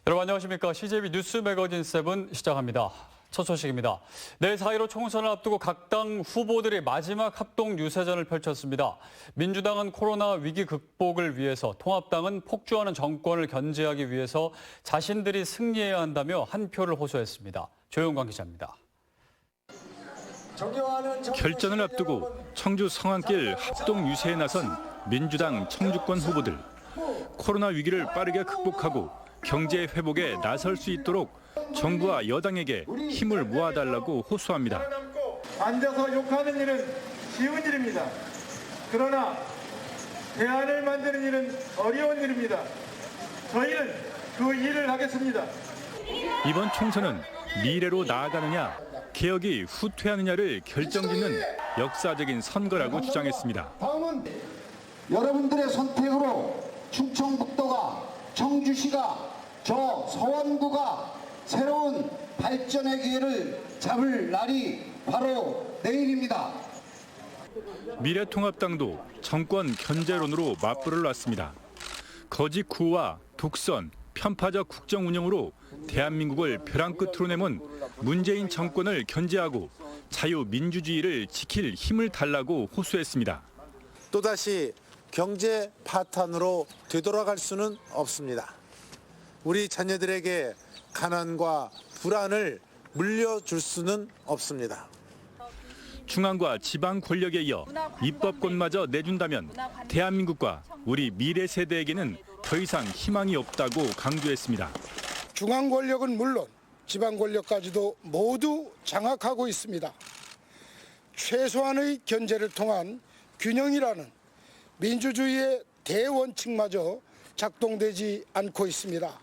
여러분 안녕하십니까. CJB 뉴스 매거진 7 시작합니다. 첫 소식입니다. 내일 4.15 총선을 앞두고 각 당 후보들이 마지막 합동 유세전을 펼쳤습니다. 민주당은 코로나 위기 극복을 위해서, 통합당은 폭주하는 정권을 견제하기 위해서 자신들이 승리해야 한다며 한 표를 호소했습니다. 조영광 기자입니다. 결전을 앞두고 청주 성안길 합동 유세에 나선 민주당 청주권 후보들. 코로나 위기를 빠르게 극복하고 경제 회복에 나설 수 있도록 정부와 여당에게 힘을 모아달라고 호소합니다. 앉아서 욕하는 일은 쉬운 일입니다. 그러나 대안을 만드는 일은 어려운 일입니다. 저희는 그 일을 하겠습니다. 이번 총선은 미래로 나아가느냐, 개혁이 후퇴하느냐를 결정짓는 역사적인 선거라고 주장했습니다. 다음은 여러분들의 선택으로 충청북도가, 청주시가, 저 서원구가 새로운 발전의 기회를 잡을 날이 바로 내일입니다. 미래통합당도 정권 견제론으로 맞불을 놨습니다. 거짓 구호와 독선, 편파적 국정 운영으로 대한민국을 벼랑 끝으로 내몬 문재인 정권을 견제하고 자유민주주의를 지킬 힘을 달라고 호소했습니다. 또다시 경제 파탄으로 되돌아갈 수는 없습니다. 우리 자녀들에게 가난과 불안을 물려줄 수는 없습니다. 중앙과 지방 권력에 이어 입법권마저 내준다면 대한민국과 우리 미래 세대에게는 더 이상 희망이 없다고 강조했습니다. 중앙 권력은 물론 지방 권력까지도 모두 장악하고 있습니다. 최소한의 견제를 통한 균형이라는 민주주의의 대원칙마저 작동되지 않고 있습니다.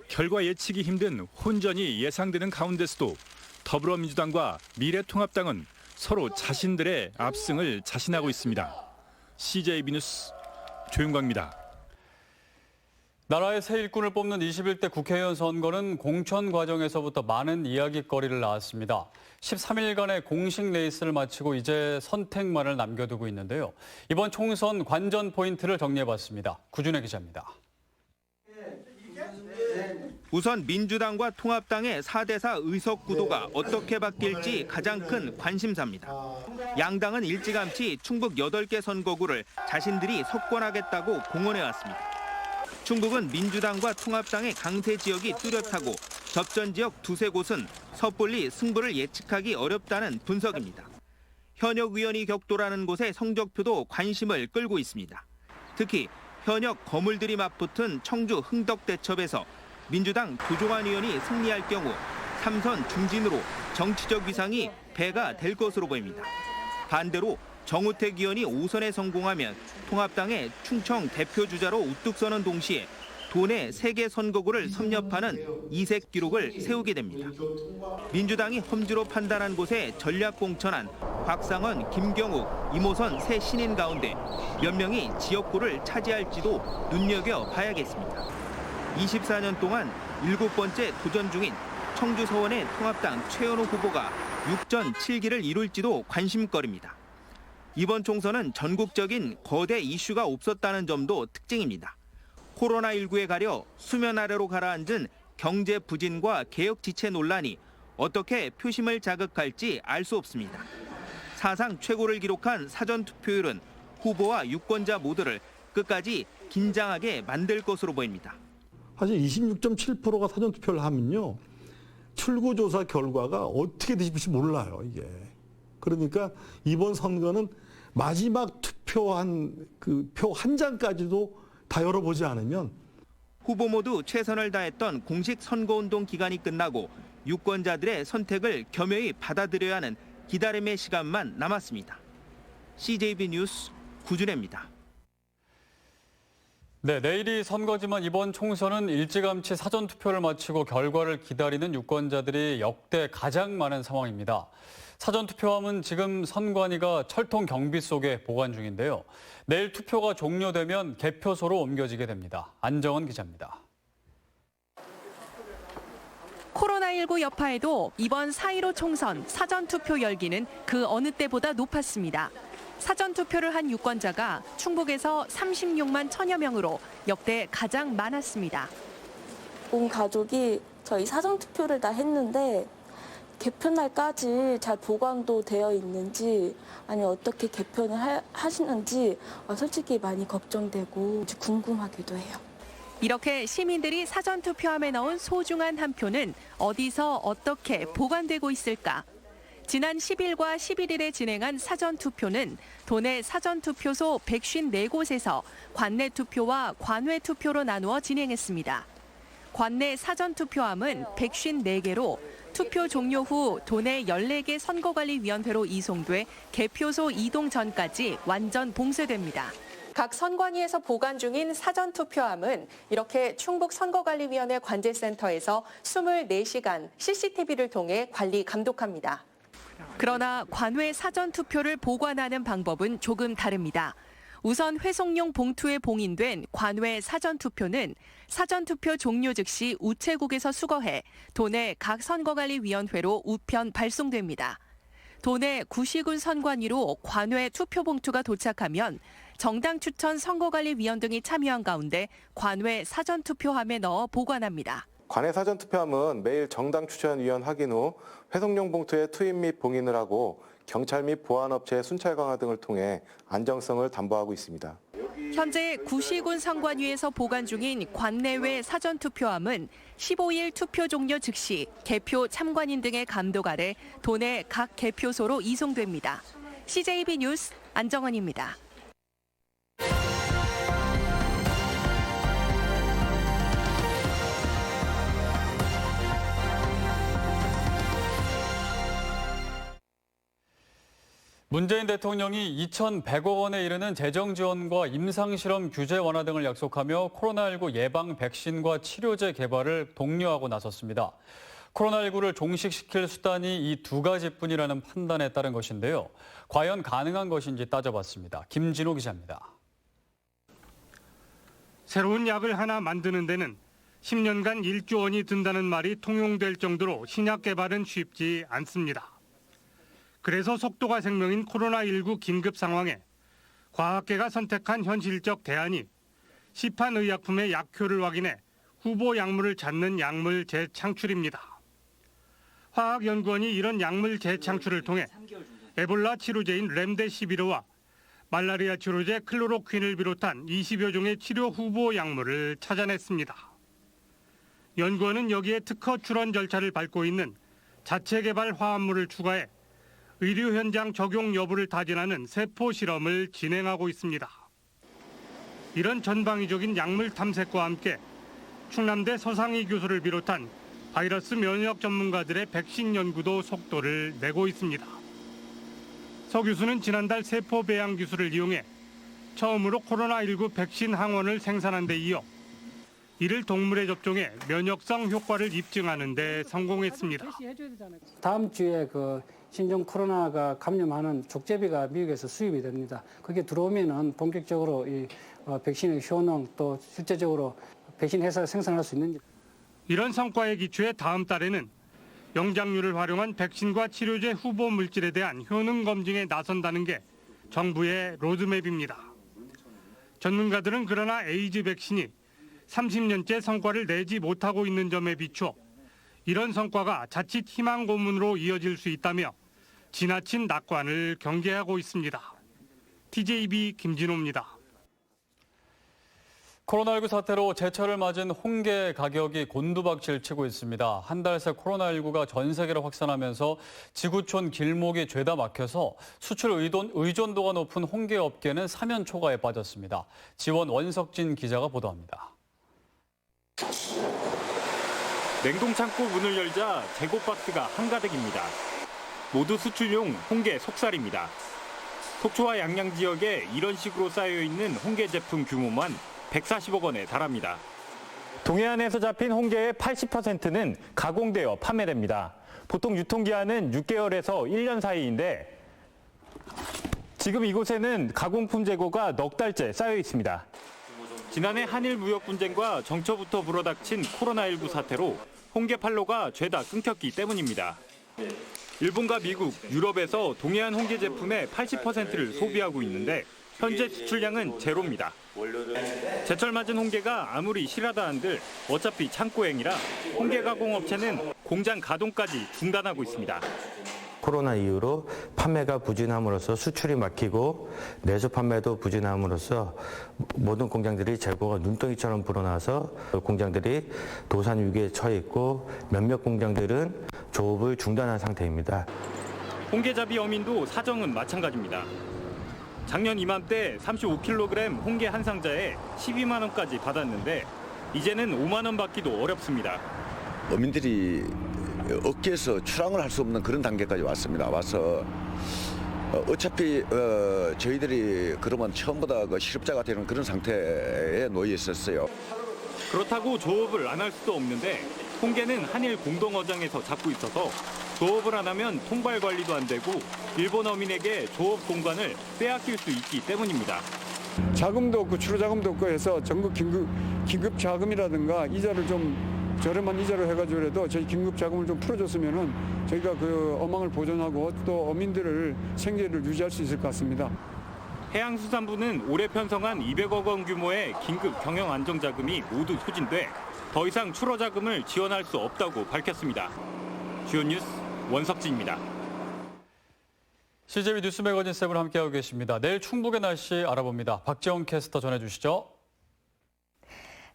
결과 예측이 힘든 혼전이 예상되는 가운데서도 더불어민주당과 미래통합당은 서로 자신들의 압승을 자신하고 있습니다. CJB 뉴스 조윤광입니다. 나라의 새 일꾼을 뽑는 21대 국회의원 선거는 공천 과정에서부터 많은 이야깃거리를 낳았습니다. 13일간의 공식 레이스를 마치고 이제 선택만을 남겨두고 있는데요. 이번 총선 관전 포인트를 정리해봤습니다. 구준혜 기자입니다. 우선 민주당과 통합당의 4대4 의석 구도가 어떻게 바뀔지 가장 큰 관심사입니다. 양당은 일찌감치 충북 8개 선거구를 자신들이 석권하겠다고 공언해왔습니다. 충북은 민주당과 통합당의 강세 지역이 뚜렷하고 접전 지역 두세 곳은 섣불리 승부를 예측하기 어렵다는 분석입니다. 현역 의원이 격돌하는 곳의 성적표도 관심을 끌고 있습니다. 특히 현역 거물들이 맞붙은 청주 흥덕대첩에서 민주당 조종환 의원이 승리할 경우 3선 중진으로 정치적 위상이 배가 될 것으로 보입니다. 반대로 정우택 의원이 5선에 성공하면 통합당의 충청 대표주자로 우뚝 서는 동시에 도내 3개 선거구를 섭렵하는 이색 기록을 세우게 됩니다. 민주당이 험지로 판단한 곳에 전략 공천한 박상원, 김경욱, 이모선 새 신인 가운데 몇 명이 지역구를 차지할지도 눈여겨봐야겠습니다. 24년 동안 7번째 도전 중인 청주 서원의 통합당 최현호 후보가 6전 7기를 이룰지도 관심거리입니다. 이번 총선은 전국적인 거대 이슈가 없었다는 점도 특징입니다. 코로나19에 가려 수면 아래로 가라앉은 경제 부진과 개혁 지체 논란이 어떻게 표심을 자극할지 알 수 없습니다. 사상 최고를 기록한 사전 투표율은 후보와 유권자 모두를 끝까지 긴장하게 만들 것으로 보입니다. 사실 26.7%가 사전투표를 하면요. 출구조사 결과가 어떻게 되실지 몰라요, 이게. 그러니까 이번 선거는 마지막 투표한 그 표 한 장까지도 다 열어보지 않으면 후보 모두 최선을 다했던 공식 선거운동 기간이 끝나고 유권자들의 선택을 겸허히 받아들여야 하는 기다림의 시간만 남았습니다. CJB 뉴스 구준혜입니다. 네, 내일이 선거지만 이번 총선은 일찌감치 사전투표를 마치고 결과를 기다리는 유권자들이 역대 가장 많은 상황입니다. 사전투표함은 지금 선관위가 철통 경비 속에 보관 중인데요. 내일 투표가 종료되면 개표소로 옮겨지게 됩니다. 안정원 기자입니다. 코로나19 여파에도 이번 4.15 총선 사전투표 열기는 그 어느 때보다 높았습니다. 사전투표를 한 유권자가 충북에서 36만 1,000여 명으로 역대 가장 많았습니다. 온 가족이 저희 사전투표를 다 했는데 개표날까지 잘 보관도 되어 있는지 아니 어떻게 개편을 하시는지 솔직히 많이 걱정되고 궁금하기도 해요. 이렇게 시민들이 사전투표함에 넣은 소중한 한 표는 어디서 어떻게 보관되고 있을까? 지난 10일과 11일에 진행한 사전투표는 도내 사전투표소 154곳에서 관내 투표와 관외 투표로 나누어 진행했습니다. 관내 사전투표함은 154개로 투표 종료 후 도내 14개 선거관리위원회로 이송돼 개표소 이동 전까지 완전 봉쇄됩니다. 각 선관위에서 보관 중인 사전투표함은 이렇게 충북 선거관리위원회 관제센터에서 24시간 CCTV를 통해 관리 감독합니다. 그러나 관외 사전투표를 보관하는 방법은 조금 다릅니다. 우선 회송용 봉투에 봉인된 관외 사전투표는 사전투표 종료 즉시 우체국에서 수거해 도내 각 선거관리위원회로 우편 발송됩니다. 도내 구시군 선관위로 관외 투표봉투가 도착하면 정당 추천 선거관리위원 등이 참여한 가운데 관외 사전투표함에 넣어 보관합니다. 관외 사전투표함은 매일 정당 추천위원 확인 후 회송용 봉투에 투입 및 봉인을 하고 경찰 및 보안업체의 순찰 강화 등을 통해 안정성을 담보하고 있습니다. 현재 구시군 선관위에서 보관 중인 관내외 사전투표함은 15일 투표 종료 즉시 개표 참관인 등의 감독 아래 도내 각 개표소로 이송됩니다. CJB 뉴스 안정원입니다. 문재인 대통령이 2,100억 원에 이르는 재정 지원과 임상실험 규제 완화 등을 약속하며 코로나19 예방 백신과 치료제 개발을 독려하고 나섰습니다. 코로나19를 종식시킬 수단이 이 두 가지뿐이라는 판단에 따른 것인데요. 과연 가능한 것인지 따져봤습니다. 김진호 기자입니다. 새로운 약을 하나 만드는 데는 10년간 1조 원이 든다는 말이 통용될 정도로 신약 개발은 쉽지 않습니다. 그래서 속도가 생명인 코로나19 긴급 상황에 과학계가 선택한 현실적 대안이 시판의약품의 약효를 확인해 후보 약물을 찾는 약물 재창출입니다. 화학연구원이 이런 약물 재창출을 통해 에볼라 치료제인 렘데시비르와 말라리아 치료제 클로로퀸을 비롯한 20여 종의 치료 후보 약물을 찾아냈습니다. 연구원은 여기에 특허 출원 절차를 밟고 있는 자체 개발 화합물을 추가해 의료 현장 적용 여부를 타진하는 세포 실험을 진행하고 있습니다. 이런 전방위적인 약물 탐색과 함께 충남대 서상희 교수를 비롯한 바이러스 면역 전문가들의 백신 연구도 속도를 내고 있습니다. 서 교수는 지난달 세포 배양 기술을 이용해 처음으로 코로나19 백신 항원을 생산한 데 이어 이를 동물에 접종해 면역성 효과를 입증하는 데 성공했습니다. 다음 주에 신종 코로나가 감염하는 족제비가 미국에서 수입이 됩니다. 그게 들어오면은 본격적으로 이 백신의 효능 또 실제적으로 백신 회사를 생산할 수 있는지. 이런 성과에 기초해 다음 달에는 영장류를 활용한 백신과 치료제 후보 물질에 대한 효능 검증에 나선다는 게 정부의 로드맵입니다. 전문가들은 그러나 에이즈 백신이 30년째 성과를 내지 못하고 있는 점에 비춰 이런 성과가 자칫 희망 고문으로 이어질 수 있다며 지나친 낙관을 경계하고 있습니다. TJB 김진호입니다. 코로나19 사태로 제철을 맞은 홍게 가격이 곤두박질 치고 있습니다. 한 달 새 코로나19가 전 세계로 확산하면서 지구촌 길목이 죄다 막혀서 수출 의존도가 높은 홍게 업계는 사면 초가에 빠졌습니다. 지원 원석진 기자가 보도합니다. 냉동창고 문을 열자 재고 박스가 한가득입니다. 모두 수출용 홍게 속살입니다. 속초와 양양 지역에 이런 식으로 쌓여있는 홍게 제품 규모만 140억 원에 달합니다. 동해안에서 잡힌 홍게의 80%는 가공되어 판매됩니다. 보통 유통기한은 6개월에서 1년 사이인데 지금 이곳에는 가공품 재고가 넉 달째 쌓여 있습니다. 지난해 한일 무역 분쟁과 정초부터 불어닥친 코로나19 사태로 홍게 판로가 죄다 끊겼기 때문입니다. 일본과 미국, 유럽에서 동해안 홍게 제품의 80%를 소비하고 있는데 현재 수출량은 제로입니다. 제철 맞은 홍게가 아무리 실하다 한들 어차피 창고행이라 홍게 가공업체는 공장 가동까지 중단하고 있습니다. 코로나 이후로 판매가 부진함으로써 수출이 막히고 내수 판매도 부진함으로써 모든 공장들이 재고가 눈덩이처럼 불어나서 공장들이 도산 위기에 처해 있고 몇몇 공장들은 조업을 중단한 상태입니다. 홍게잡이 어민도 사정은 마찬가지입니다. 작년 이맘때 35kg 홍게 한 상자에 12만 원까지 받았는데 이제는 5만 원 받기도 어렵습니다. 어민들이 업계에서 출항을 할 수 없는 그런 단계까지 왔습니다. 와서 어차피 저희들이 그러면 처음보다 실업자가 되는 그런 상태에 놓여 있었어요. 그렇다고 조업을 안 할 수도 없는데 홍게는 한일 공동어장에서 잡고 있어서 조업을 안 하면 통발 관리도 안 되고 일본 어민에게 조업 공간을 빼앗길 수 있기 때문입니다. 자금도 없고 추로 자금도 없고 해서 전국 긴급 자금이라든가 이자를 좀 저렴한 이자로 해가지고라도 저희 긴급 자금을 좀 풀어줬으면은 저희가 그 어망을 보존하고 또 어민들을 생계를 유지할 수 있을 것 같습니다. 해양수산부는 올해 편성한 200억 원 규모의 긴급 경영 안정 자금이 모두 소진돼 더 이상 출어 자금을 지원할 수 없다고 밝혔습니다. 주요 뉴스 원석진입니다. CJB 뉴스 매거진 7 함께하고 계십니다. 내일 충북의 날씨 알아봅니다. 박지영 캐스터 전해주시죠.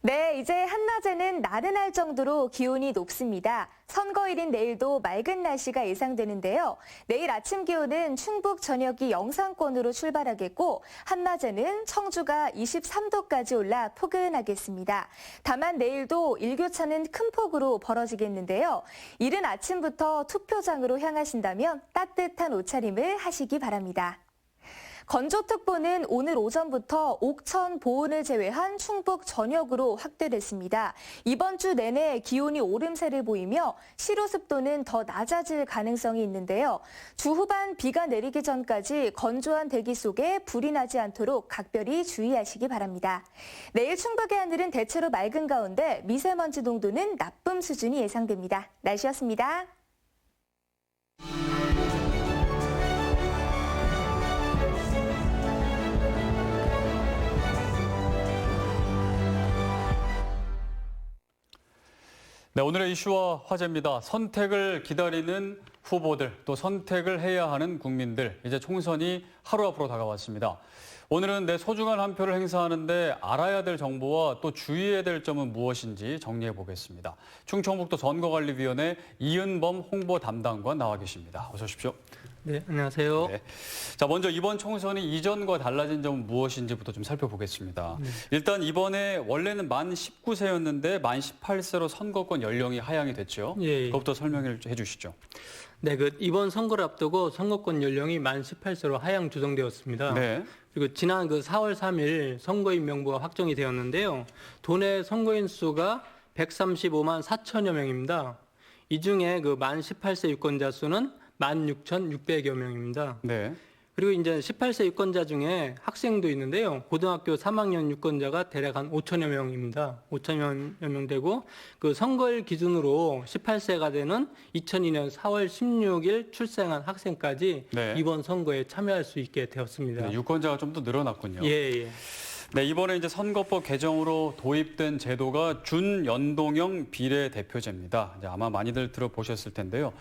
네, 이제 한낮에는 나른할 정도로 기온이 높습니다. 선거일인 내일도 맑은 날씨가 예상되는데요. 내일 아침 기온은 충북 전역이 영상권으로 출발하겠고 한낮에는 청주가 23도까지 올라 포근하겠습니다. 다만 내일도 일교차는 큰 폭으로 벌어지겠는데요. 이른 아침부터 투표장으로 향하신다면 따뜻한 옷차림을 하시기 바랍니다. 건조특보는 오늘 오전부터 옥천, 보은을 제외한 충북 전역으로 확대됐습니다. 이번 주 내내 기온이 오름세를 보이며 시루습도는 더 낮아질 가능성이 있는데요. 주 후반 비가 내리기 전까지 건조한 대기 속에 불이 나지 않도록 각별히 주의하시기 바랍니다. 내일 충북의 하늘은 대체로 맑은 가운데 미세먼지 농도는 나쁨 수준이 예상됩니다. 날씨였습니다. 네, 오늘의 이슈와 화제입니다. 선택을 기다리는 후보들, 또 선택을 해야 하는 국민들. 이제 총선이 하루 앞으로 다가왔습니다. 오늘은 내 소중한 한 표를 행사하는데 알아야 될 정보와 또 주의해야 될 점은 무엇인지 정리해 보겠습니다. 충청북도 선거관리위원회 이은범 홍보 담당관 나와 계십니다. 어서 오십시오. 네, 안녕하세요. 네. 자, 먼저 이번 총선이 이전과 달라진 점은 무엇인지부터 좀 살펴보겠습니다. 일단 이번에 원래는 만 19세였는데 만 18세로 선거권 연령이 하향이 됐죠. 예. 그것부터 설명해 주시죠. 네, 이번 선거를 앞두고 선거권 연령이 만 18세로 하향 조정되었습니다. 네. 그리고 지난 4월 3일 선거인 명부가 확정이 되었는데요. 도내 선거인 수가 135만 4천여 명입니다. 이 중에 만 18세 유권자 수는 16,600여 명입니다. 네. 그리고 이제 18세 유권자 중에 학생도 있는데요. 고등학교 3학년 유권자가 대략 한 5천여 명입니다. 5천여 명 되고 선거일 기준으로 18세가 되는 2002년 4월 16일 출생한 학생까지 네. 이번 선거에 참여할 수 있게 되었습니다. 네, 유권자가 좀 더 늘어났군요. 예. 네, 이번에 이제 선거법 개정으로 도입된 제도가 준연동형 비례대표제입니다. 이제 아마 많이들 들어보셨을 텐데요.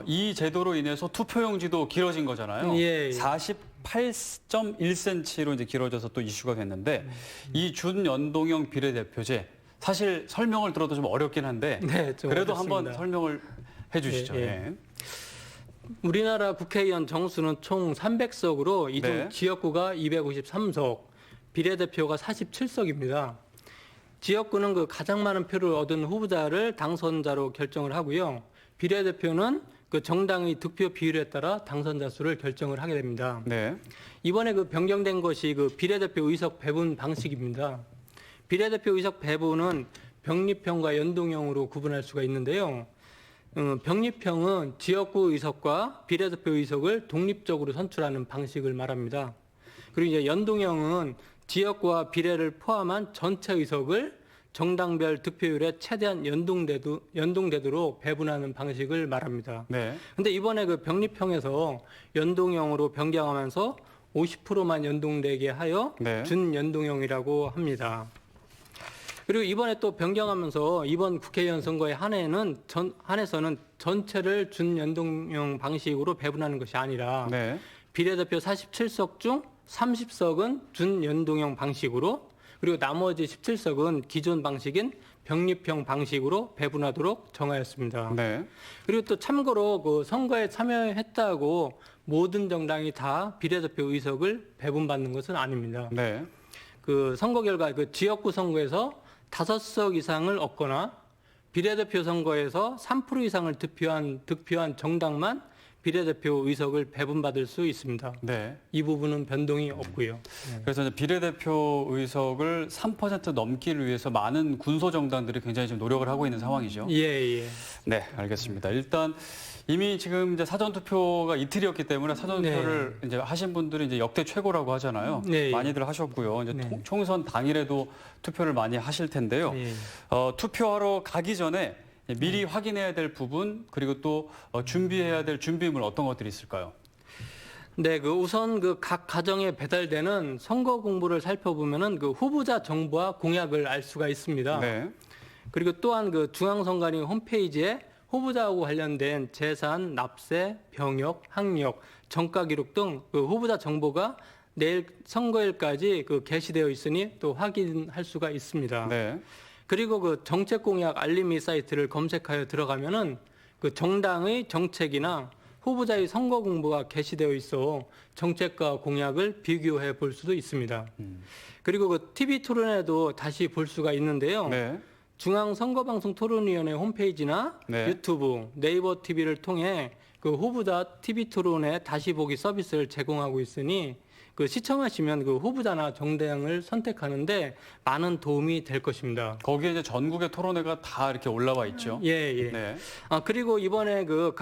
이 제도로 인해서 투표용지도 길어진 거잖아요. 예. 48.1cm로 이제 길어져서 또 이슈가 됐는데 이 준연동형 비례대표제 사실 설명을 들어도 좀 어렵긴 한데 네, 좀 그래도 어렵습니다. 한번 설명을 해주시죠. 예. 예. 우리나라 국회의원 정수는 총 300석으로 이 중 네. 지역구가 253석, 비례대표가 47석입니다. 지역구는 가장 많은 표를 얻은 후보자를 당선자로 결정을 하고요. 비례대표는 정당의 득표 비율에 따라 당선자 수를 결정을 하게 됩니다. 네. 이번에 변경된 것이 비례대표 의석 배분 방식입니다. 비례대표 의석 배분은 병립형과 연동형으로 구분할 수가 있는데요. 병립형은 지역구 의석과 비례대표 의석을 독립적으로 선출하는 방식을 말합니다. 그리고 이제 연동형은 지역구와 비례를 포함한 전체 의석을 정당별 득표율에 최대한 연동되도록 배분하는 방식을 말합니다. 네. 근데 이번에 병립형에서 연동형으로 변경하면서 50%만 연동되게 하여 네. 준연동형이라고 합니다. 그리고 이번에 또 변경하면서 이번 국회의원 선거에 한해서는 전체를 준연동형 방식으로 배분하는 것이 아니라 네. 비례대표 47석 중 30석은 준연동형 방식으로 그리고 나머지 17석은 기존 방식인 병립형 방식으로 배분하도록 정하였습니다. 네. 그리고 또 참고로 그 선거에 참여했다고 모든 정당이 다 비례대표 의석을 배분받는 것은 아닙니다. 네. 그 선거 결과 그 지역구 선거에서 5석 이상을 얻거나 비례대표 선거에서 3% 이상을 득표한 정당만 비례대표 의석을 배분받을 수 있습니다. 네. 이 부분은 변동이 없고요. 네. 그래서 이제 비례대표 의석을 3% 넘기를 위해서 많은 군소 정당들이 굉장히 좀 노력을 하고 있는 상황이죠. 예. 네, 알겠습니다. 일단 이미 지금 이제 사전 투표가 이틀이었기 때문에 사전 투표를 이제 하신 분들이 이제 역대 최고라고 하잖아요. 네. 많이들 하셨고요. 이제 총선 당일에도 투표를 많이 하실 텐데요. 투표하러 가기 전에 미리 확인해야 될 부분 그리고 또 준비해야 될 준비물 어떤 것들이 있을까요? 네, 그 우선 그 각 가정에 배달되는 선거 공보를 살펴보면은 그 후보자 정보와 공약을 알 수가 있습니다. 네. 그리고 또한 그 중앙선관위 홈페이지에 후보자하고 관련된 재산, 납세, 병역, 학력, 정가 기록 등 그 후보자 정보가 내일 선거일까지 그 게시되어 있으니 또 확인할 수가 있습니다. 네. 그리고 그 정책 공약 알림이 사이트를 검색하여 들어가면은 그 정당의 정책이나 후보자의 선거 공보가 게시되어 있어 정책과 공약을 비교해 볼 수도 있습니다. 그리고 그 TV 토론에도 다시 볼 수가 있는데요. 네. 중앙선거방송토론위원회 홈페이지나 유튜브, 네이버 TV를 통해 그 후보자 TV 토론의 다시 보기 서비스를 제공하고 있으니 그 시청하시면 그 후보자나 정당을 선택하는데 많은 도움이 될 것입니다. 거기에 이제 전국의 토론회가 다 이렇게 올라와 있죠. 예. 네. 그리고 이번에 그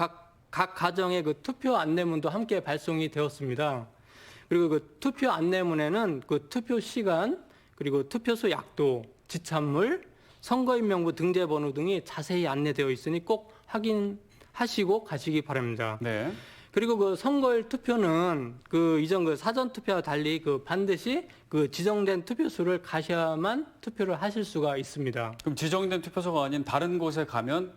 각 가정의 그 투표 안내문도 함께 발송이 되었습니다. 그리고 그 투표 안내문에는 그 투표 시간, 그리고 투표소 약도, 지참물, 선거인 명부 등재번호 등이 자세히 안내되어 있으니 꼭 확인하시고 가시기 바랍니다. 네. 그리고 그 선거일 투표는 그 이전 그 사전 투표와 달리 그 반드시 그 지정된 투표소를 가셔야만 투표를 하실 수가 있습니다. 그럼 지정된 투표소가 아닌 다른 곳에 가면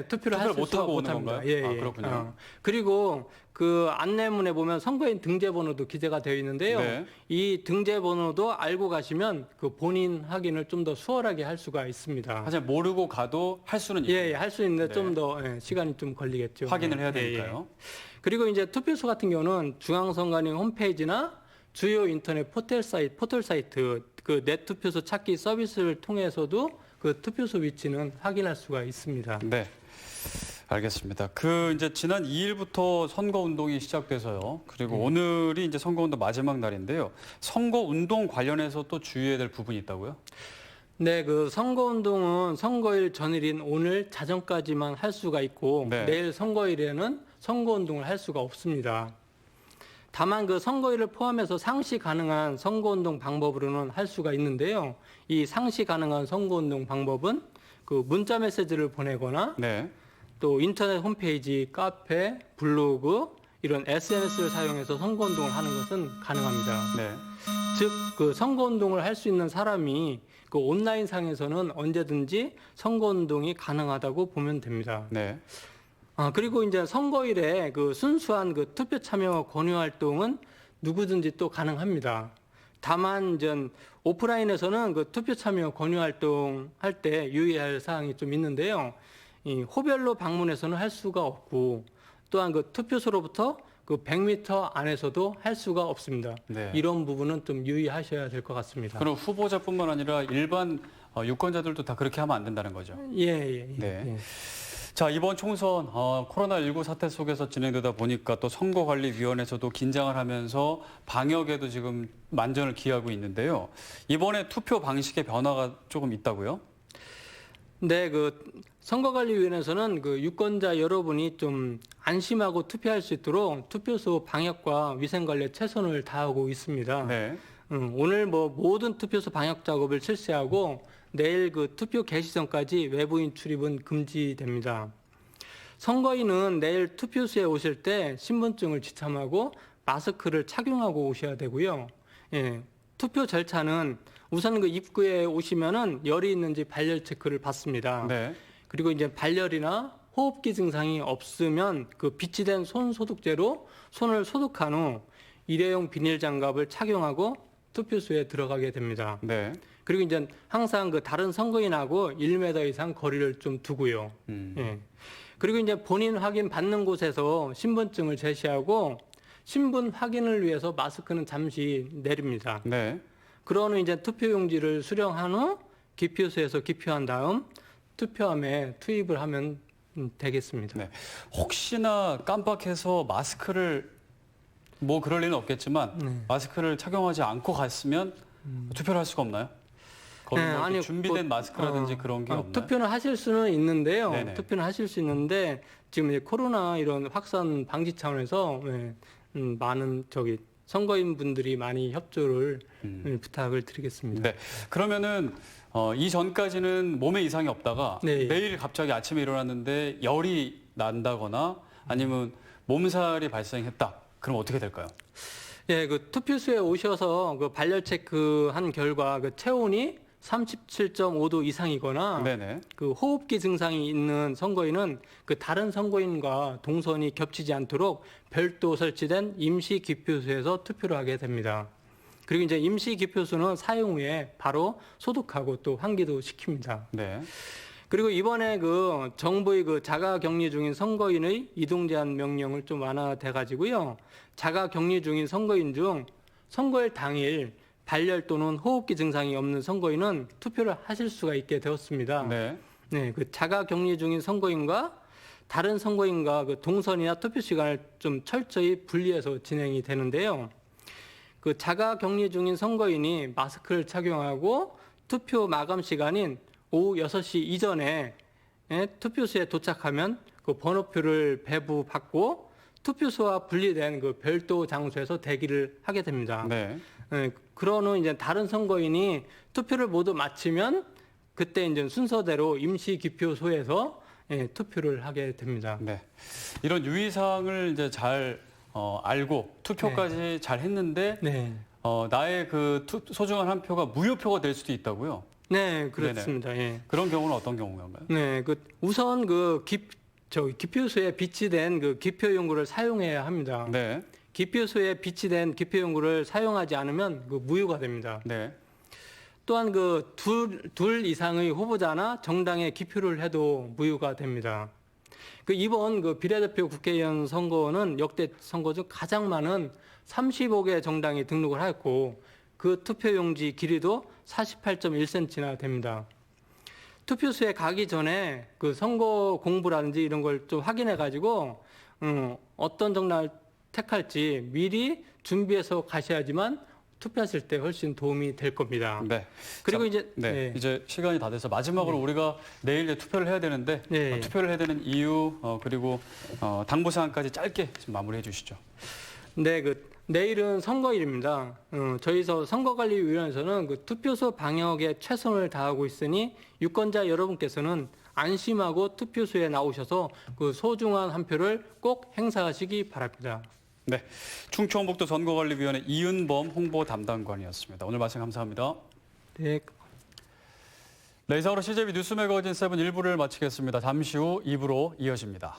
투표를 할 못 수가 하고 오는 못합니다. 건가요? 예. 그렇군요. 그리고 그 안내문에 보면 선거인 등재번호도 기재가 되어 있는데요. 네. 이 등재번호도 알고 가시면 그 본인 확인을 좀 더 수월하게 할 수가 있습니다. 사실 모르고 가도 할 수는 있고. 예, 할 수 있는데 좀 더 시간이 좀 걸리겠죠. 확인을 해야 예, 되니까요. 그리고 이제 투표소 같은 경우는 중앙선관위 홈페이지나 주요 인터넷 포털 사이트 그 넷투표소 찾기 서비스를 통해서도 그 투표소 위치는 확인할 수가 있습니다. 네. 알겠습니다. 그 이제 지난 2일부터 선거 운동이 시작돼서요. 그리고 오늘이 이제 선거 운동 마지막 날인데요. 선거 운동 관련해서 또 주의해야 될 부분이 있다고요? 네, 그 선거 운동은 선거일 전일인 오늘 자정까지만 할 수가 있고 내일 선거일에는 선거 운동을 할 수가 없습니다. 다만 그 선거일을 포함해서 상시 가능한 선거 운동 방법으로는 할 수가 있는데요. 이 상시 가능한 선거 운동 방법은 그 문자 메시지를 보내거나 또 인터넷 홈페이지, 카페, 블로그 이런 SNS를 사용해서 선거 운동을 하는 것은 가능합니다. 즉, 그 선거 운동을 할 수 있는 사람이 그 온라인 상에서는 언제든지 선거 운동이 가능하다고 보면 됩니다. 그리고 이제 선거일에 그 순수한 그 투표 참여 권유 활동은 누구든지 또 가능합니다. 다만 이제 오프라인에서는 그 투표 참여 권유 활동 할 때 유의할 사항이 좀 있는데요. 이 호별로 방문해서는 할 수가 없고 또한 그 투표소로부터 그 100m 안에서도 할 수가 없습니다. 이런 부분은 좀 유의하셔야 될 것 같습니다. 그럼 후보자뿐만 아니라 일반 유권자들도 다 그렇게 하면 안 된다는 거죠? 예. 자, 이번 총선 코로나19 사태 속에서 진행되다 보니까 또 선거관리위원회에서도 긴장을 하면서 방역에도 지금 만전을 기하고 있는데요. 이번에 투표 방식의 변화가 조금 있다고요? 네, 그 선거관리위원회에서는 그 유권자 여러분이 좀 안심하고 투표할 수 있도록 투표소 방역과 위생관리에 최선을 다하고 있습니다. 오늘 뭐 모든 투표소 방역 작업을 실시하고 내일 그 투표 개시 전까지 외부인 출입은 금지됩니다. 선거인은 내일 투표소에 오실 때 신분증을 지참하고 마스크를 착용하고 오셔야 되고요. 예, 투표 절차는 우선 그 입구에 오시면은 열이 있는지 발열 체크를 받습니다. 네. 그리고 이제 발열이나 호흡기 증상이 없으면 그 비치된 손 소독제로 손을 소독한 후 일회용 비닐 장갑을 착용하고 투표소에 들어가게 됩니다. 네. 그리고 이제 항상 그 다른 선거인하고 1m 이상 거리를 좀 두고요. 예. 그리고 이제 본인 확인 받는 곳에서 신분증을 제시하고 신분 확인을 위해서 마스크는 잠시 내립니다. 네. 그러는 이제 투표용지를 수령한 후 기표소에서 기표한 다음 투표함에 투입을 하면 되겠습니다. 네. 혹시나 깜빡해서 마스크를 뭐 그럴 리는 없겠지만 마스크를 착용하지 않고 갔으면 투표를 할 수가 없나요? 거기 네, 뭐 아니, 준비된 마스크라든지 그런 게 없나요? 투표는 하실 수는 있는데요. 네네. 투표는 하실 수 있는데 지금 이제 코로나 이런 확산 방지 차원에서 많은 선거인 분들이 많이 협조를 부탁을 드리겠습니다. 네. 그러면은 이전까지는 몸에 이상이 없다가 네. 내일 갑자기 아침에 일어났는데 열이 난다거나 아니면 몸살이 발생했다. 그럼 어떻게 될까요? 예, 그 투표소에 오셔서 그 발열 체크한 결과 그 체온이 37.5도 이상이거나 네네. 그 호흡기 증상이 있는 선거인은 그 다른 선거인과 동선이 겹치지 않도록 별도 설치된 임시 기표소에서 투표를 하게 됩니다. 그리고 이제 임시 기표소는 사용 후에 바로 소독하고 또 환기도 시킵니다. 네. 그리고 이번에 그 정부의 그 자가 격리 중인 선거인의 이동 제한 명령을 좀 완화돼 가지고요. 자가 격리 중인 선거인 중 선거일 당일 발열 또는 호흡기 증상이 없는 선거인은 투표를 하실 수가 있게 되었습니다. 네. 네, 그 자가 격리 중인 선거인과 다른 선거인과 그 동선이나 투표 시간을 좀 철저히 분리해서 진행이 되는데요. 그 자가 격리 중인 선거인이 마스크를 착용하고 투표 마감 시간인 오후 6시 이전에 투표소에 도착하면 그 번호표를 배부받고 투표소와 분리된 그 별도 장소에서 대기를 하게 됩니다. 네. 그런 후 이제 다른 선거인이 투표를 모두 마치면 그때 이제 순서대로 임시 기표소에서 투표를 하게 됩니다. 네. 이런 유의사항을 이제 잘 알고 투표까지 잘 했는데 나의 그 소중한 한 표가 무효표가 될 수도 있다고요? 네, 그렇습니다. 예. 그런 경우는 어떤 경우인가요? 네, 우선 기표소에 비치된 그 기표용구를 사용해야 합니다. 네. 기표소에 비치된 기표용구를 사용하지 않으면 그 무효가 됩니다. 네. 또한 그 둘 이상의 후보자나 정당에 기표를 해도 무효가 됩니다. 그 이번 그 비례대표 국회의원 선거는 역대 선거 중 가장 많은 35개 정당이 등록을 하였고 그 투표용지 길이도 48.1cm나 됩니다. 투표소에 가기 전에 그 선거 공부라든지 이런 걸 좀 확인해 가지고 어떤 정당을 택할지 미리 준비해서 가셔야지만 투표하실 때 훨씬 도움이 될 겁니다. 네. 그리고 자, 이제 이제 시간이 다 돼서 마지막으로 우리가 내일 이제 투표를 해야 되는데 투표를 해야 되는 이유 그리고 당부 사항까지 짧게 좀 마무리해 주시죠. 네, 내일은 선거일입니다. 저희 선거관리위원회에서는 그 투표소 방역에 최선을 다하고 있으니 유권자 여러분께서는 안심하고 투표소에 나오셔서 그 소중한 한 표를 꼭 행사하시기 바랍니다. 네, 충청북도 선거관리위원회 이은범 홍보 담당관이었습니다. 오늘 말씀 감사합니다. 네. 네, 이상으로 CJB 뉴스 매거진 7 1부를 마치겠습니다. 잠시 후 2부로 이어집니다.